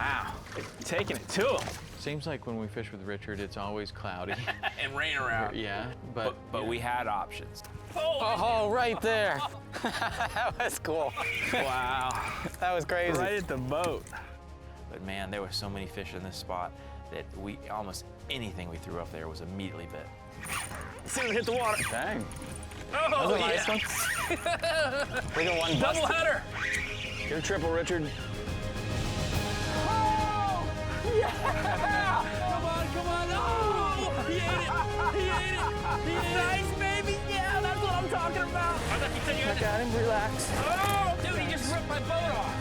Wow, taking it to him. Seems like when we fish with Richard, it's always cloudy. And rain around. Yeah, but we had options. Oh, right there. That was cool. Wow. That was crazy. Right at the boat. But man, there were so many fish in this spot that almost anything we threw up there was immediately bit. As soon as it hit the water. Dang. Oh, Those are yeah. nice ones. Look at one Double busted. header. You're triple, Richard. Yeah! Come on. Oh, he ate it. He ate it. Nice, baby. Yeah, that's what I'm talking about. I thought you said you had to... Got him, relax. Oh, dude, he just ripped my boat off.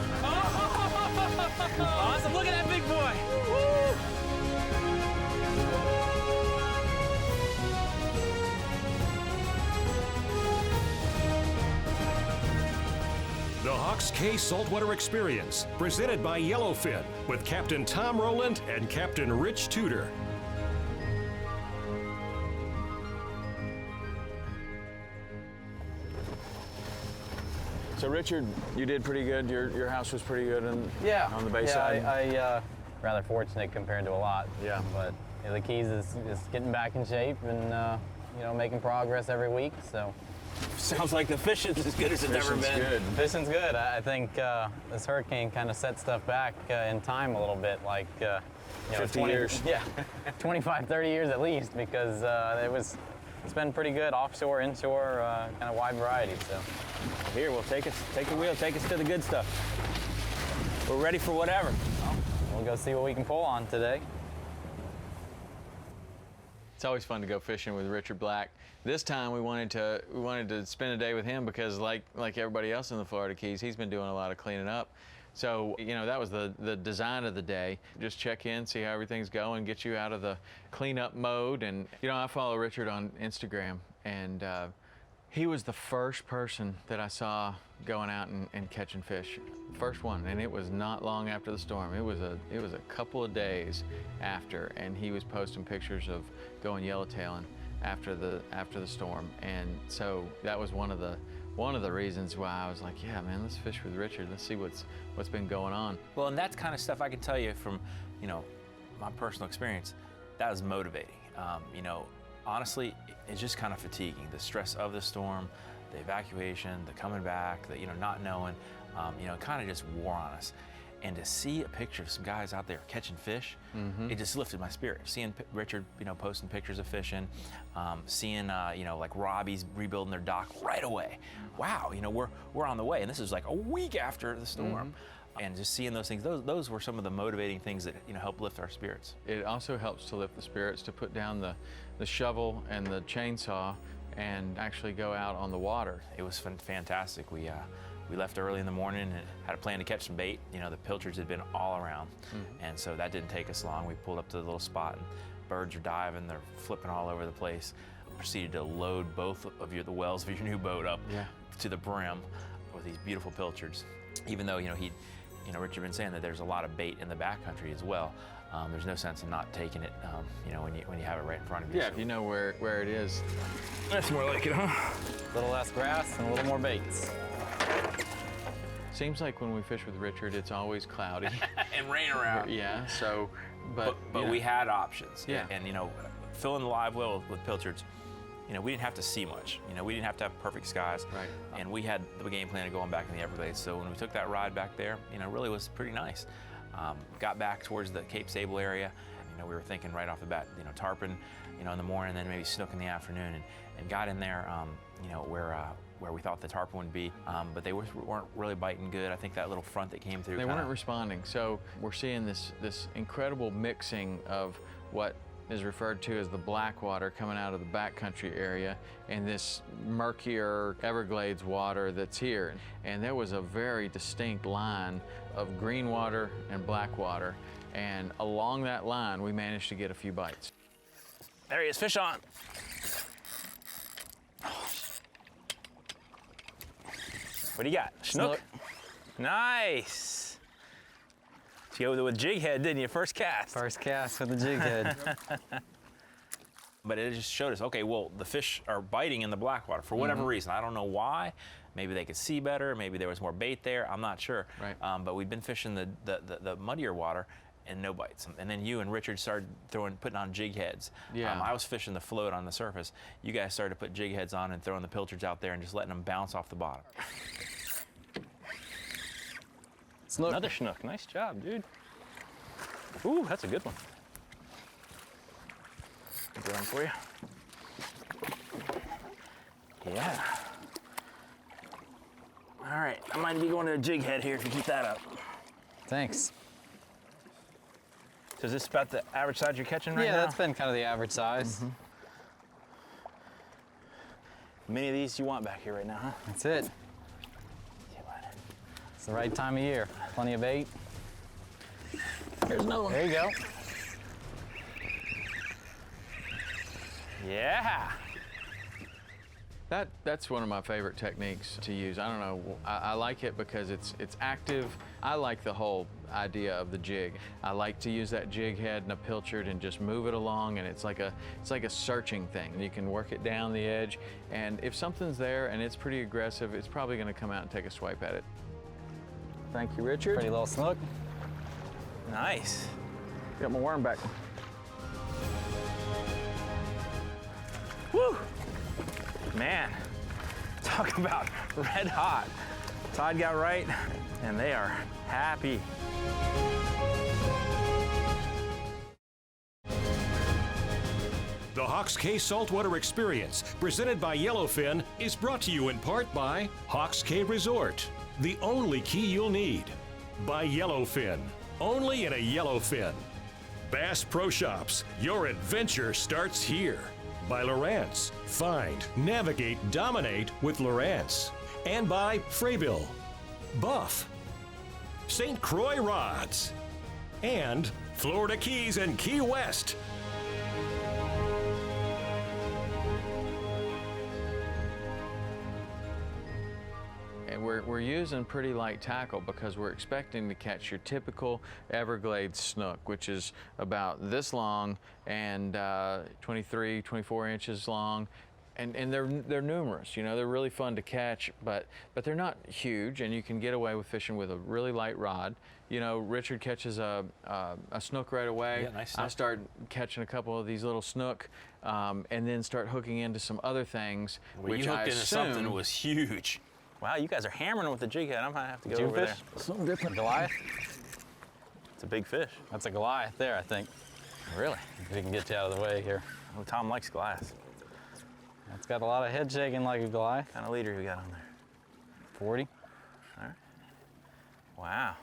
Oh, awesome. Look at that big boy. Woo. The Hawks Cay Saltwater Experience, presented by Yellowfin, with Captain Tom Rowland and Captain Rich Tudor. So Richard, you did pretty good. Your house was pretty good on the bay yeah, side. I rather fortunate compared to a lot. Yeah. But the keys is getting back in shape and making progress every week. So Sounds like the fishing's as good as it's ever been. Good. fishing's good. I think this hurricane kind of set stuff back in time a little bit, like 50 years. Yeah, 25, 30 years at least, because it's been pretty good offshore, inshore, kind of wide variety. So Here, we'll take the wheel, take us to the good stuff. We're ready for whatever. we'll go see what we can pull on today. It's always fun to go fishing with Richard Black. This time we wanted to spend a day with him because like everybody else in the Florida Keys, he's been doing a lot of cleaning up. So, that was the design of the day. Just check in, see how everything's going, get you out of the cleanup mode. And, I follow Richard on Instagram, and he was the first person that I saw going out and catching fish. First one, and it was not long after the storm. It was a couple of days after, and he was posting pictures of going yellowtailing after the storm. And so that was one of the reasons why I was like, yeah, man, let's fish with Richard. Let's see what's been going on. Well, and that's kind of stuff I can tell you from, my personal experience. That was motivating. Honestly, it's just kind of fatiguing. The stress of the storm, the evacuation, the coming back, the not knowing, kind of just wore on us. And to see a picture of some guys out there catching fish, it just lifted my spirit. Seeing Richard, posting pictures of fishing, seeing, like Robbie's rebuilding their dock right away. Wow, we're on the way, and this is like a week after the storm. And just seeing those things, those were some of the motivating things that help lift our spirits. It also helps to lift the spirits to put down the shovel and the chainsaw and actually go out on the water. It was fantastic. We left early in the morning and had a plan to catch some bait. The pilchards had been all around, and so that didn't take us long. We pulled up to the little spot, and birds are diving, they're flipping all over the place. Proceeded to load both of the wells of your new boat up to the brim with these beautiful pilchards. Even though Richard had been saying that there's a lot of bait in the backcountry as well. There's no sense in not taking it, when you have it right in front of you. Yeah, if you know where it is. That's more like it, huh? A little less grass and a little more baits. Seems like when we fish with Richard, it's always cloudy. And rain around. Yeah, so, but we had options. Yeah. And filling the live well with pilchards, we didn't have to see much. We didn't have to have perfect skies. Right. And we had the game plan of going back in the Everglades. So when we took that ride back there, really was pretty nice. Got back towards the Cape Sable area. We were thinking right off the bat, tarpon, in the morning, then maybe snook in the afternoon, and got in there, where we thought the tarpon would be, but they weren't really biting good. I think that little front that came through. They weren't responding. So we're seeing this incredible mixing of what is referred to as the Blackwater coming out of the backcountry area and this murkier Everglades water that's here. And there was a very distinct line of green water and black water. And along that line, we managed to get a few bites. There he is, fish on. What do you got? Snook? Nice. You go with jig head, didn't you? First cast. First cast with the jig head. But it just showed us, okay, well, the fish are biting in the blackwater for whatever reason. I don't know why. Maybe they could see better. Maybe there was more bait there. I'm not sure. Right. But we've been fishing the muddier water and no bites. And then you and Richard started putting on jig heads. Yeah. I was fishing the float on the surface. You guys started to put jig heads on and throwing the pilchards out there and just letting them bounce off the bottom. Snook. Another snook. Nice job, dude. Ooh, that's a good one. Good one for you. Yeah. All right, I might be going to a jig head here if you keep that up. Thanks. So is this about the average size you're catching right now? Yeah, that's been kind of the average size. Many of these you want back here right now, huh? That's it. It's the right time of year. Plenty of bait. Here's another one. There you go. Yeah. That's one of my favorite techniques to use. I don't know, I like it because it's active. I like the whole idea of the jig. I like to use that jig head and a pilchard and just move it along, and it's like a searching thing. You can work it down the edge, and if something's there and it's pretty aggressive, it's probably gonna come out and take a swipe at it. Thank you, Richard. Pretty little snook. Nice. Got my worm back. Woo! Man, talk about red hot. Tide got right, and they are happy. The Hawks Cay Saltwater Experience, presented by Yellowfin, is brought to you in part by Hawks Cay Resort, the only key you'll need. By Yellowfin, only in a Yellowfin. Bass Pro Shops, your adventure starts here. By Lowrance, find, navigate, dominate with Lowrance. And by Frayville, Buff, St. Croix Rods, and Florida Keys and Key West. And we're using pretty light tackle because we're expecting to catch your typical Everglades snook, which is about this long and 23, 24 inches long. And they're numerous, you know, they're really fun to catch, but they're not huge, and you can get away with fishing with a really light rod. You know, Richard catches a snook right away. Yeah, nice snook. I start catching a couple of these little snook, and then start hooking into some other things, Well, which you I hooked into assume something that was huge. Wow, you guys are hammering with the jig head. I'm gonna have to go over Jewfish? there. Something different. Goliath? It's a big fish. That's a Goliath there, I think. Really? If we can get you out of the way here. Well, Tom likes glass. It's got a lot of head shaking like a Goliath. What kind of leader you got on there? 40. All right. Wow.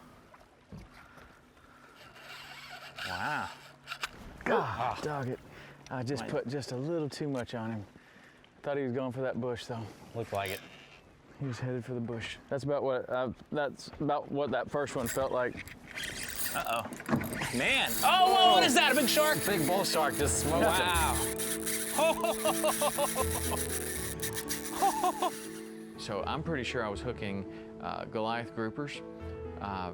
Wow. God, dog it. I just put just a little too much on him. Thought he was going for that bush though. Looked like it. He was headed for the bush. That's about what that first one felt like. Uh-oh. Man. Oh, whoa, what is that? A big shark? Big bull shark just smoked it. Wow. So I'm pretty sure I was hooking Goliath groupers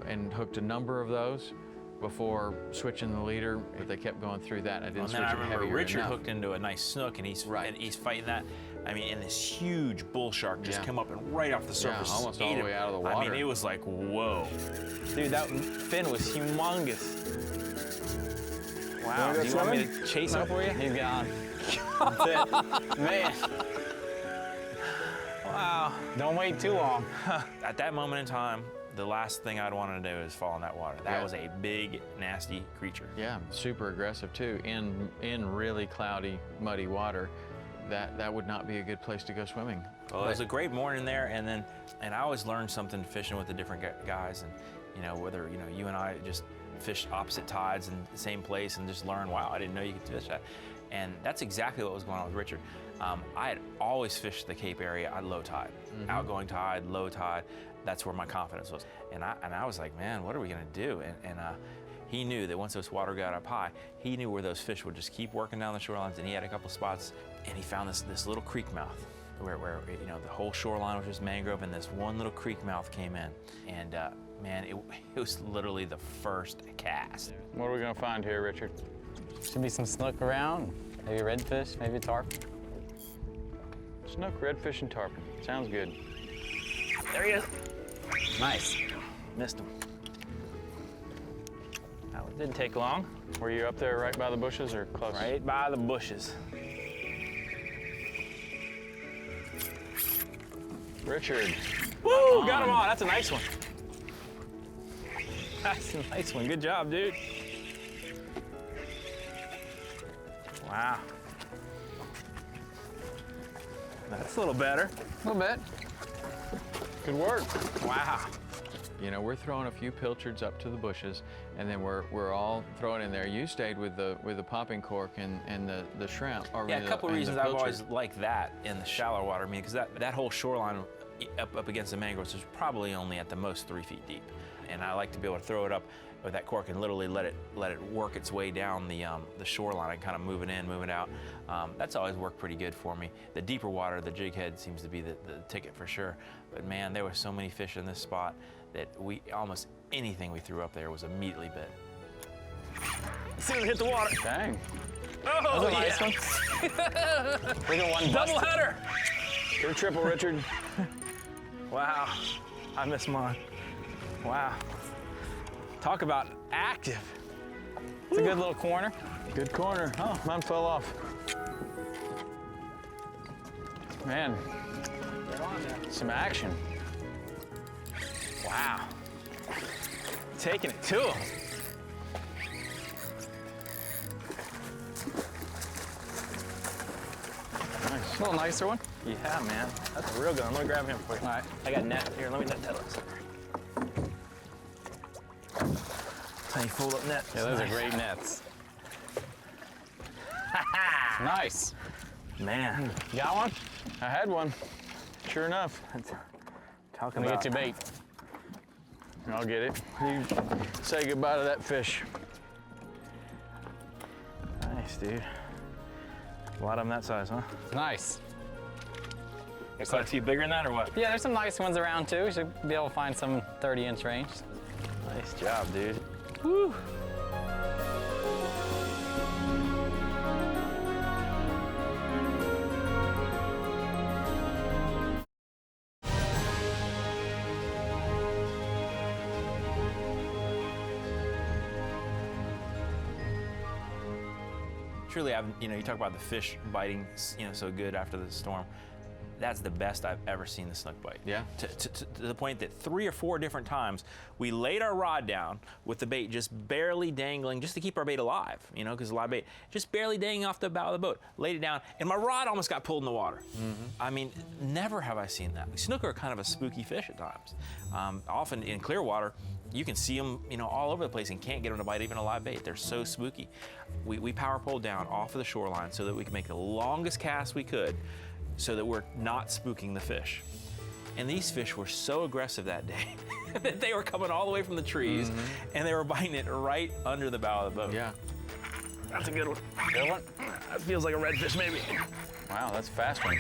and hooked a number of those before switching the leader. If they kept going through that, I didn't And switch then I it remember heavier Richard enough. hooked into a nice snook, and he's fighting that. I mean, and this huge bull shark just Yeah. came up and right off the surface, almost ate all the him. way out of the I water. mean, it was like, whoa. Dude, that fin was humongous. Wow. Do you want me to chase him for you? He's gone. That's it. Man. Wow. Don't wait too long. At that moment in time, the last thing I'd want to do is fall in that water. That Yeah. was a big, nasty creature. Yeah, super aggressive too. In really cloudy, muddy water, that would not be a good place to go swimming. Well, it was a great morning there, and I always learned something fishing with the different guys, and whether you and I just fish opposite tides in the same place and just learn, wow, I didn't know you could fish that. And that's exactly what was going on with Richard. I had always fished the Cape area at low tide, outgoing tide, low tide. That's where my confidence was. And I was like, man, what are we gonna do? And he knew that once this water got up high, he knew where those fish would just keep working down the shorelines, and he had a couple spots, and he found this little creek mouth where the whole shoreline was just mangrove, and this one little creek mouth came in. And man, it was literally the first cast. What are we gonna find here, Richard? Should be some snook around. Maybe redfish, maybe a tarpon. Snook, redfish, and tarpon. Sounds good. There he is. Nice. Missed him. That one didn't take long. Were you up there right by the bushes or close? Right by the bushes. Richard. Woo! Got him on. That's a nice one. That's a nice one. Good job, dude. Wow. That's a little better. A little bit. Good work. Wow. You know, we're throwing a few pilchards up to the bushes, and then we're all throwing in there. You stayed with the popping cork and the shrimp. Or Yeah, a couple of reasons I've pilchard. always liked that in the shallow water. I mean, because that whole shoreline up against the mangroves is probably only at the most 3 feet deep, and I like to be able to throw it up with that cork and literally let it work its way down the shoreline and kind of move it in, move it out. That's always worked pretty good for me. The deeper water, the jig head seems to be the ticket for sure. But man, there were so many fish in this spot that almost anything we threw up there was immediately bit. As soon as it hit the water. Dang. Oh, That was a nice yeah. one. We're the one Double busted. header. Get a triple, Richard. Wow. I missed mine. Wow. Talk about active. It's a good little corner. Good corner. Oh, mine fell off. Man, some action. Wow. Taking it to him. Nice. A little nicer one. Yeah, man. That's a real good one. Let me grab him for you. All right. I got net. Here, let me net that up. Tiny fold up net. Yeah, those are great nets. Nice. Man. You got one? I had one. Sure enough. Talking Let me about get you bait. I'll get it. You say goodbye to that fish. Nice, dude. A lot of them that size, huh? Nice. There's quite a few bigger than that, or what? Yeah, there's some nice ones around too. You should be able to find some 30-inch range. Nice job, dude. Woo. Truly, you talk about the fish biting, so good after the storm. That's the best I've ever seen the snook bite. Yeah. To the point that 3 or 4 different times we laid our rod down with the bait just barely dangling, just to keep our bait alive, because a live bait, just barely dangling off the bow of the boat. Laid it down, and my rod almost got pulled in the water. I mean, never have I seen that. Snook are kind of a spooky fish at times. Often in clear water, you can see them, all over the place and can't get them to bite even a live bait. They're so spooky. We power pulled down off of the shoreline so that we could make the longest cast we could, so that we're not spooking the fish. And these fish were so aggressive that day that they were coming all the way from the trees and they were biting it right under the bow of the boat. Yeah. That's a good one. Good one. That feels like a redfish, maybe. Wow, that's a fast one.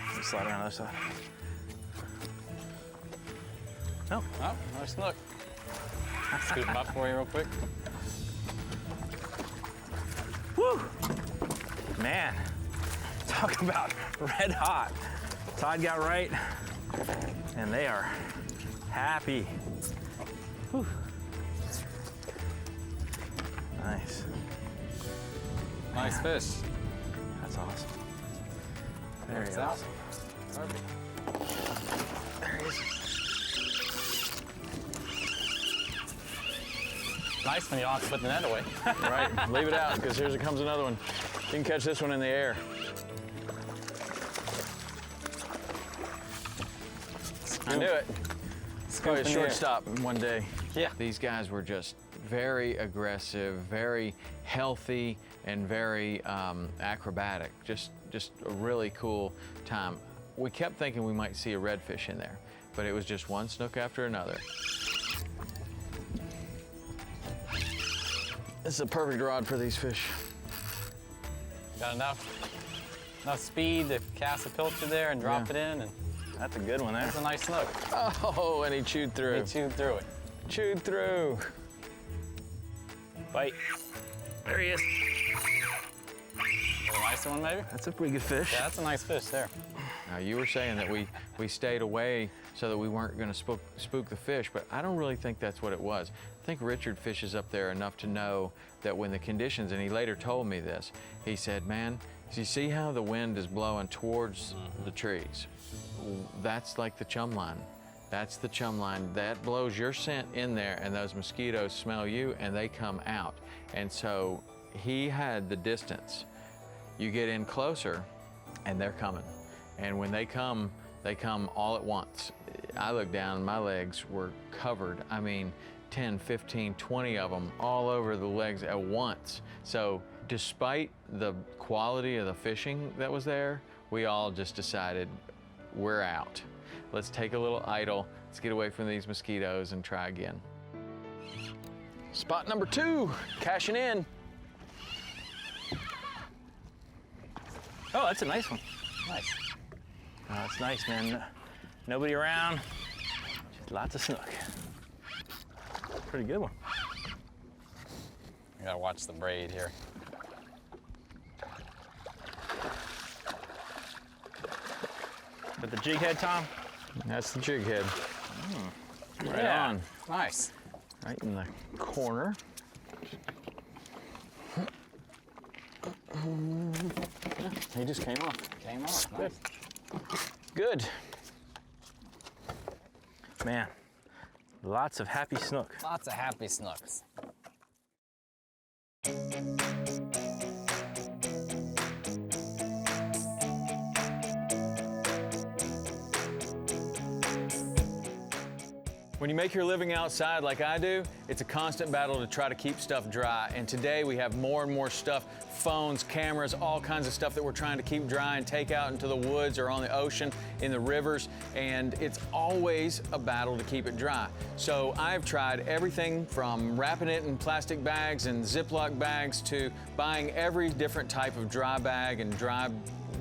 Let me slide around the other side. Oh, another snook. I'll scoop them up for you real quick. Woo! Man, talk about red hot. Tide got right, and they are happy. Whew. Nice. Nice fish. That's awesome. Very It's out. awesome. Perfect. There he is. Nice when you don't have to put the net away. Right, leave it out, because here comes another one. You can catch this one in the air. I knew it. Probably a in the short air. stop one day. Yeah. These guys were just very aggressive, very healthy, and very acrobatic. Just a really cool time. We kept thinking we might see a redfish in there, but it was just one snook after another. This is a perfect rod for these fish. Got enough speed to cast a pilcher there and drop it in, and That's a good one there. that's a nice snook. Oh, and he chewed through. They chewed through it. Chewed through. Bite. There he is. A nicer one, maybe? That's a pretty good fish. Yeah, that's a nice fish there. Now, you were saying that we stayed away so that we weren't going to spook the fish, but I don't really think that's what it was. I think Richard fishes up there enough to know that when the conditions, and he later told me this, he said, man, you see how the wind is blowing towards the trees? That's like the chum line. That's the chum line. That blows your scent in there, and those mosquitoes smell you, and they come out. And so he had the distance. You get in closer, and they're coming. And when they come all at once. I looked down, my legs were covered. I mean, 10, 15, 20 of them all over the legs at once. So despite the quality of the fishing that was there, we all just decided we're out. Let's take a little idle, let's get away from these mosquitoes and try again. Spot number 2, cashing in. Oh, that's a nice one. Nice. Oh, that's nice, man. Nobody around. Just lots of snook. Pretty good one. You gotta watch the braid here. Got the jig head, Tom? That's the jig head. Right Yeah. on, Nice. right in the corner. He just came off. Came off. Nice. Good. Man, lots of happy snook. Lots of happy snooks. When you make your living outside like I do, it's a constant battle to try to keep stuff dry. And today we have more and more stuff, phones, cameras, all kinds of stuff that we're trying to keep dry and take out into the woods or on the ocean, in the rivers, and it's always a battle to keep it dry. So I've tried everything from wrapping it in plastic bags and Ziploc bags to buying every different type of dry bag and dry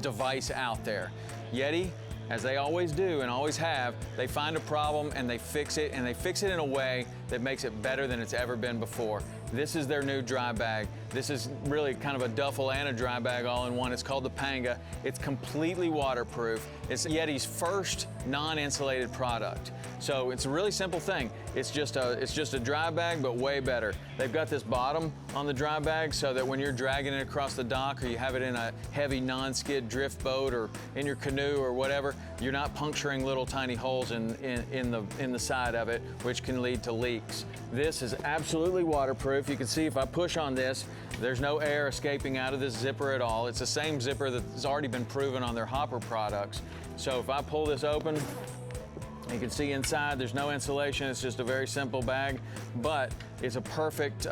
device out there. Yeti, as they always do and always have, they find a problem and they fix it, and they fix it in a way that makes it better than it's ever been before. This is their new dry bag. This is really kind of a duffel and a dry bag all in one. It's called the Panga. It's completely waterproof. It's Yeti's first non-insulated product. So it's a really simple thing. It's just a dry bag, but way better. They've got this bottom on the dry bag so that when you're dragging it across the dock or you have it in a heavy non-skid drift boat or in your canoe or whatever, you're not puncturing little tiny holes in the side of it, which can lead to leaks. This is absolutely waterproof. You can see if I push on this, there's no air escaping out of this zipper at all. It's the same zipper that's already been proven on their hopper products. So if I pull this open, you can see inside there's no insulation. It's just a very simple bag, but it's a perfect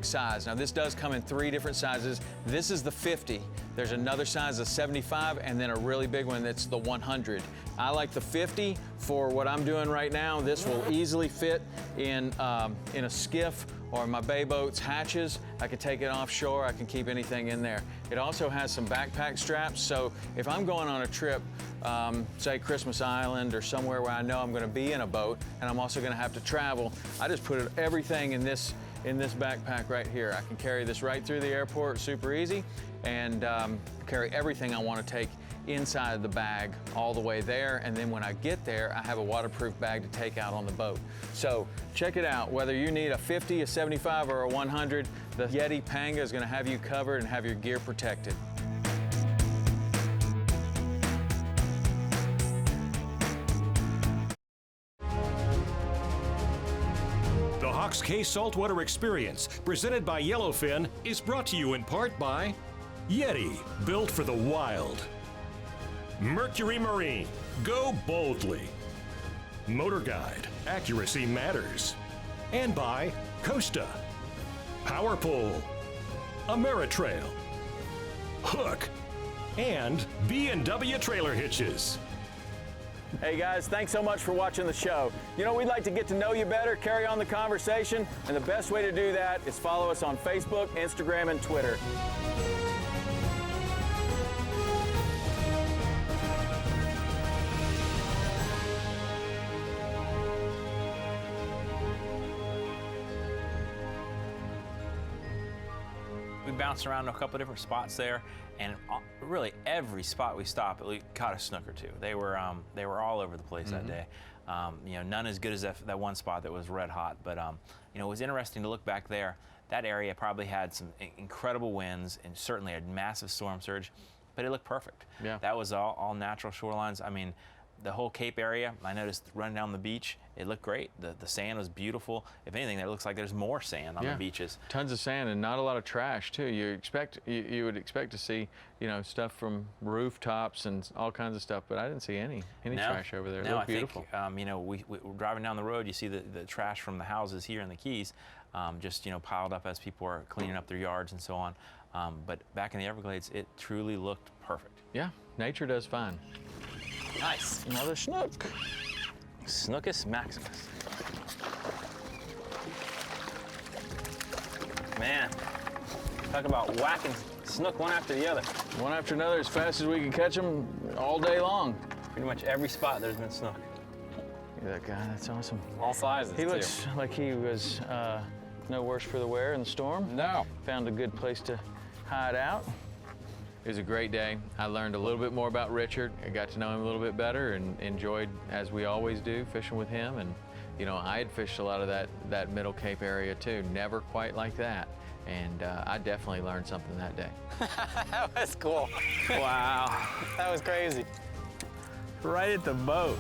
size. Now this does come in 3 different sizes. This is the 50. There's another size of 75, and then a really big one that's the 100. I like the 50 for what I'm doing right now. This will easily fit in a skiff or my bay boat's hatches. I can take it offshore. I can keep anything in there. It also has some backpack straps, so if I'm going on a trip, say Christmas Island or somewhere where I know I'm going to be in a boat and I'm also going to have to travel, I just put everything in this backpack right here. I can carry this right through the airport super easy and carry everything I want to take inside the bag all the way there, and then when I get there I have a waterproof bag to take out on the boat. So check it out. Whether you need a 50, a 75, or a 100, the Yeti Panga is going to have you covered and have your gear protected. The Hawks Cay Saltwater Experience, presented by Yellowfin, is brought to you in part by Yeti, built for the wild. Mercury Marine, go boldly. Motor Guide, accuracy matters. And by Costa, Power Pole, Ameritrail, Hook, and B&W Trailer Hitches. Hey guys, thanks so much for watching the show. You know, we'd like to get to know you better, carry on the conversation, and the best way to do that is follow us on Facebook, Instagram, and Twitter. bounced around to a couple of different spots there, and really every spot we stopped, we caught a snook or two. They were all over the place that day. You know, none as good as that one spot that was red hot, but you know, it was interesting to look back there. That area probably had some incredible winds and certainly a massive storm surge, but it looked perfect. Yeah. That was all natural shorelines. I mean, the whole Cape area, I noticed running down the beach, it looked great. The sand was beautiful. If anything, it looks like there's more sand on the beaches. Tons of sand and not a lot of trash too. You would expect to see, you know, stuff from rooftops and all kinds of stuff, but I didn't see any trash over there. It looked beautiful. I think, you know, we're driving down the road, you see the trash from the houses here in the Keys, just, you know, piled up as people are cleaning up their yards and so on. But back in the Everglades, it truly looked perfect. Yeah, nature does fine. Nice. Another snook. Snookus maximus. Man, talk about whacking snook one after the other. One after another, as fast as we can catch them all day long. Pretty much every spot there's been snook. Look at that guy, that's awesome. All sizes, He looks like he was no worse for the wear in the storm. No. Found a good place to hide out. It was a great day. I learned a little bit more about Richard. I got to know him a little bit better and enjoyed, as we always do, fishing with him. And you know, I had fished a lot of that Middle Cape area too, never quite like that. And I definitely learned something that day. That was cool. Wow. That was crazy. Right at the boat.